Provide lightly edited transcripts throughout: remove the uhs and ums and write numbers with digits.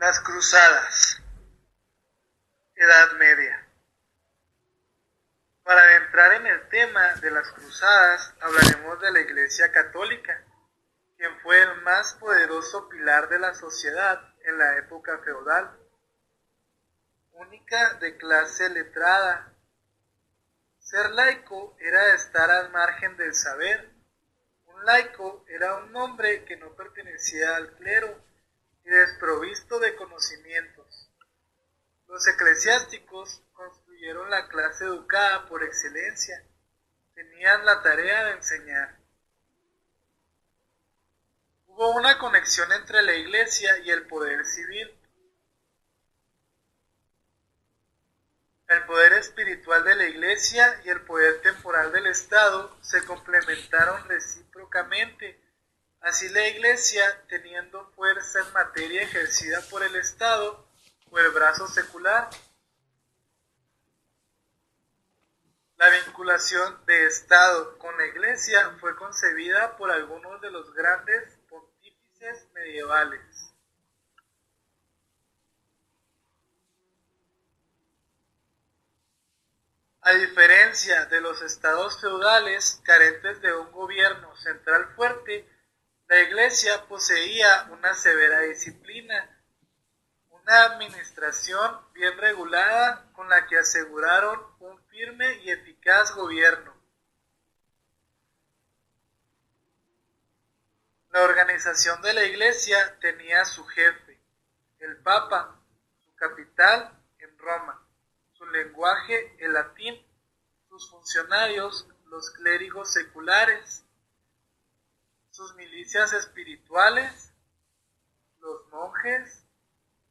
Las cruzadas, Edad Media. Para adentrar en el tema de las cruzadas, hablaremos de la Iglesia Católica, quien fue el más poderoso pilar de la sociedad en la época feudal. Única de clase letrada, ser laico era estar al margen del saber. Un laico era un hombre que no pertenecía al clero y desprovisto de conocimientos. Los eclesiásticos constituyeron la clase educada por excelencia. Tenían la tarea de enseñar. Hubo una conexión entre la Iglesia y el poder civil. El poder espiritual de la Iglesia y el poder temporal del Estado se complementaron recíprocamente. Así la Iglesia, teniendo fuerza en materia ejercida por el Estado o el brazo secular. La vinculación de Estado con la Iglesia fue concebida por algunos de los grandes pontífices medievales. A diferencia de los estados feudales carentes de un gobierno central fuerte, la Iglesia poseía una severa disciplina, una administración bien regulada con la que aseguraron un firme y eficaz gobierno. La organización de la Iglesia tenía su jefe, el Papa, su capital en Roma, su lenguaje el latín, sus funcionarios los clérigos seculares, sus milicias espirituales, los monjes,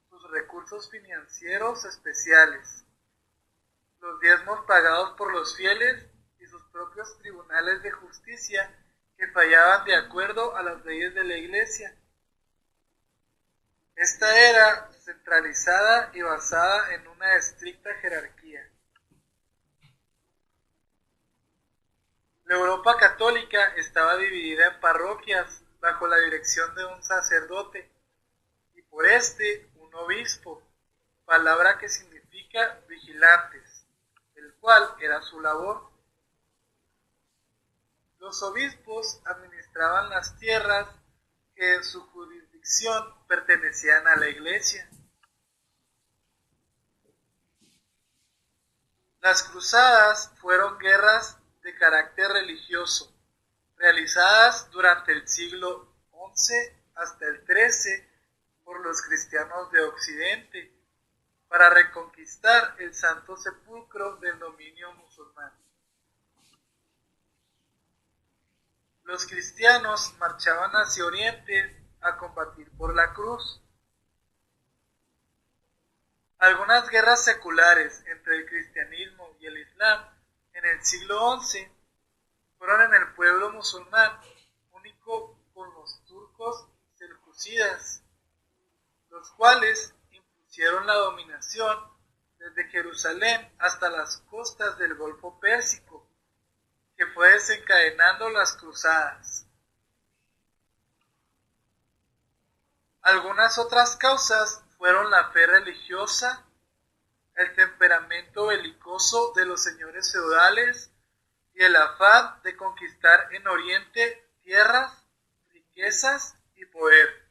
sus recursos financieros especiales, los diezmos pagados por los fieles y sus propios tribunales de justicia que fallaban de acuerdo a las leyes de la Iglesia. Esta era centralizada y basada en una estricta jerarquía. La Europa católica estaba dividida en parroquias bajo la dirección de un sacerdote y por un obispo, palabra que significa vigilantes, el cual era su labor. Los obispos administraban las tierras que en su jurisdicción pertenecían a la Iglesia. Las cruzadas fueron guerras de carácter religioso, realizadas durante el siglo XI hasta el XIII por los cristianos de Occidente, para reconquistar el Santo Sepulcro del dominio musulmán. Los cristianos marchaban hacia Oriente a combatir por la cruz. Algunas guerras seculares entre el cristianismo y el islam en el siglo XI fueron en el pueblo musulmán, único con los turcos seljucidas, los cuales impusieron la dominación desde Jerusalén hasta las costas del Golfo Pérsico, que fue desencadenando las cruzadas. Algunas otras causas fueron la fe religiosa, el temperamento belicoso de los señores feudales y el afán de conquistar en Oriente tierras, riquezas y poder.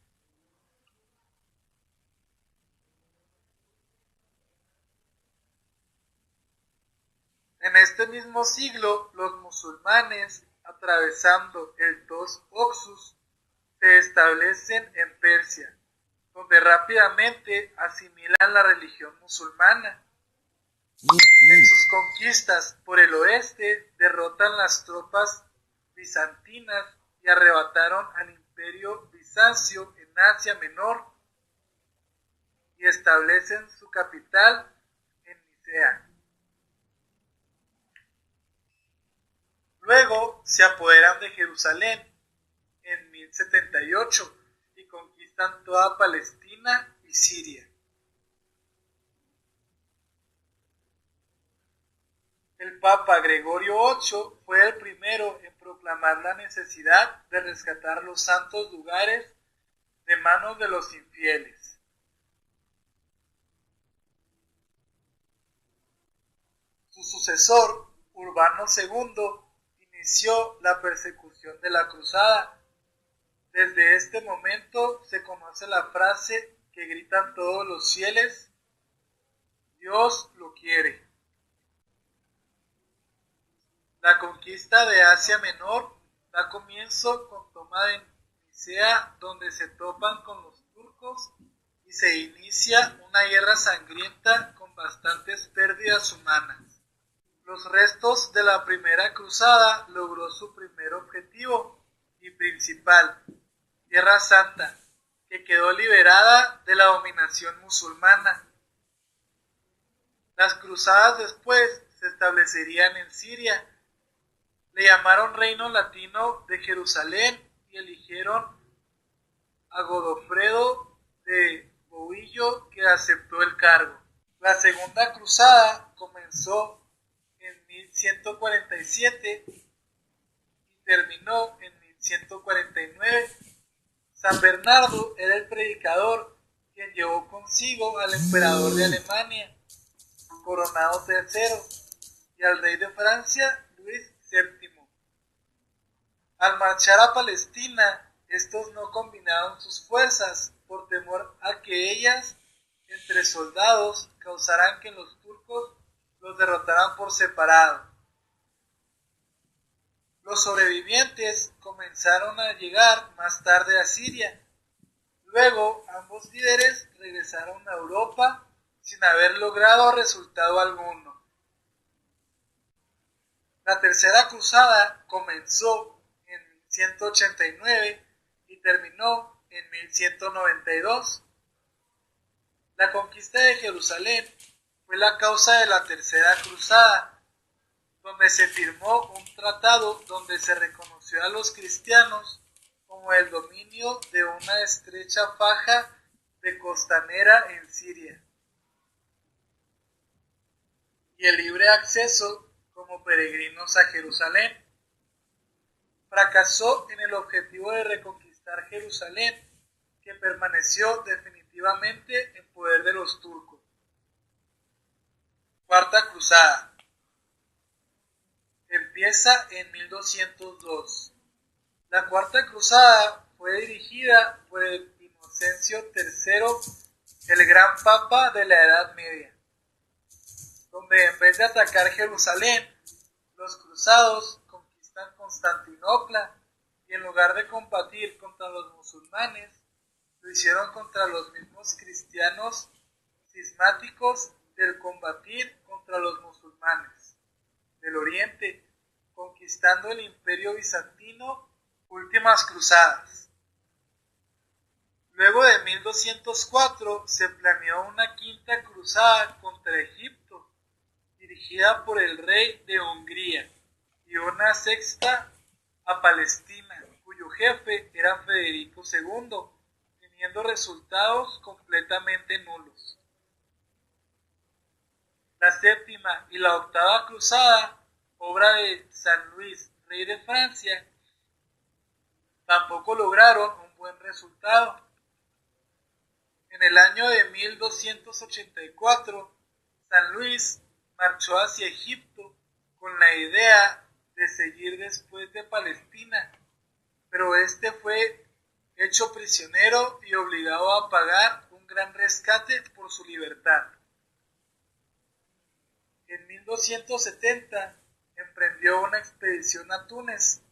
En este mismo siglo, los musulmanes, atravesando el Tos Oxus, se establecen en Persia, donde rápidamente asimilan la religión musulmana. En sus conquistas por el oeste, derrotan las tropas bizantinas y arrebataron al imperio bizancio en Asia Menor y establecen su capital en Nicea. Luego se apoderan de Jerusalén en 1078 y conquistan toda Palestina y Siria. El Papa Gregorio VIII fue el primero en proclamar la necesidad de rescatar los santos lugares de manos de los infieles. Su sucesor, Urbano II, inició la persecución de la cruzada. Desde este momento se conoce la frase que gritan todos los fieles: Dios lo quiere. La conquista de Asia Menor da comienzo con toma de Nicea, donde se topan con los turcos y se inicia una guerra sangrienta con bastantes pérdidas humanas. Los restos de la primera cruzada logró su primer objetivo y principal, Tierra Santa, que quedó liberada de la dominación musulmana. Las cruzadas después se establecerían en Siria. Le llamaron Reino Latino de Jerusalén y eligieron a Godofredo de Bouillon, que aceptó el cargo. La segunda cruzada comenzó en 1147 y terminó en 1149. San Bernardo era el predicador quien llevó consigo al emperador de Alemania, Coronado III, y al rey de Francia, Luis VII. Al marchar a Palestina, estos no combinaron sus fuerzas por temor a que ellas, entre soldados, causaran que los turcos los derrotaran por separado. Los sobrevivientes comenzaron a llegar más tarde a Siria. Luego, ambos líderes regresaron a Europa sin haber logrado resultado alguno. La tercera cruzada comenzó en 1189 y terminó en 1192. La conquista de Jerusalén fue la causa de la tercera cruzada, donde se firmó un tratado donde se reconoció a los cristianos como el dominio de una estrecha faja de costanera en Siria y el libre acceso como peregrinos a Jerusalén. Fracasó en el objetivo de reconquistar Jerusalén, que permaneció definitivamente en poder de los turcos. Cuarta cruzada. Empieza en 1202. La cuarta cruzada fue dirigida por el Inocencio III, el gran papa de la Edad Media, donde en vez de atacar Jerusalén, los cruzados conquistan Constantinopla y en lugar de combatir contra los musulmanes, lo hicieron contra los mismos cristianos cismáticos del combatir contra los musulmanes del Oriente, conquistando el Imperio Bizantino. Últimas cruzadas. Luego de 1204 se planeó una quinta cruzada contra Egipto, dirigida por el rey de Hungría, y una sexta a Palestina, cuyo jefe era Federico II, teniendo resultados completamente nulos. La séptima y la octava cruzada, obra de San Luis, rey de Francia, tampoco lograron un buen resultado. En el año de 1284, San Luis marchó hacia Egipto con la idea de seguir después de Palestina, pero este fue hecho prisionero y obligado a pagar un gran rescate por su libertad. En 1270 emprendió una expedición a Túnez,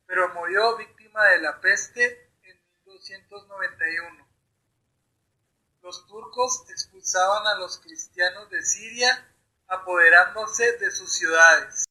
pero murió víctima de la peste en 1291. Los turcos expulsaban a los cristianos de Siria, apoderándose de sus ciudades.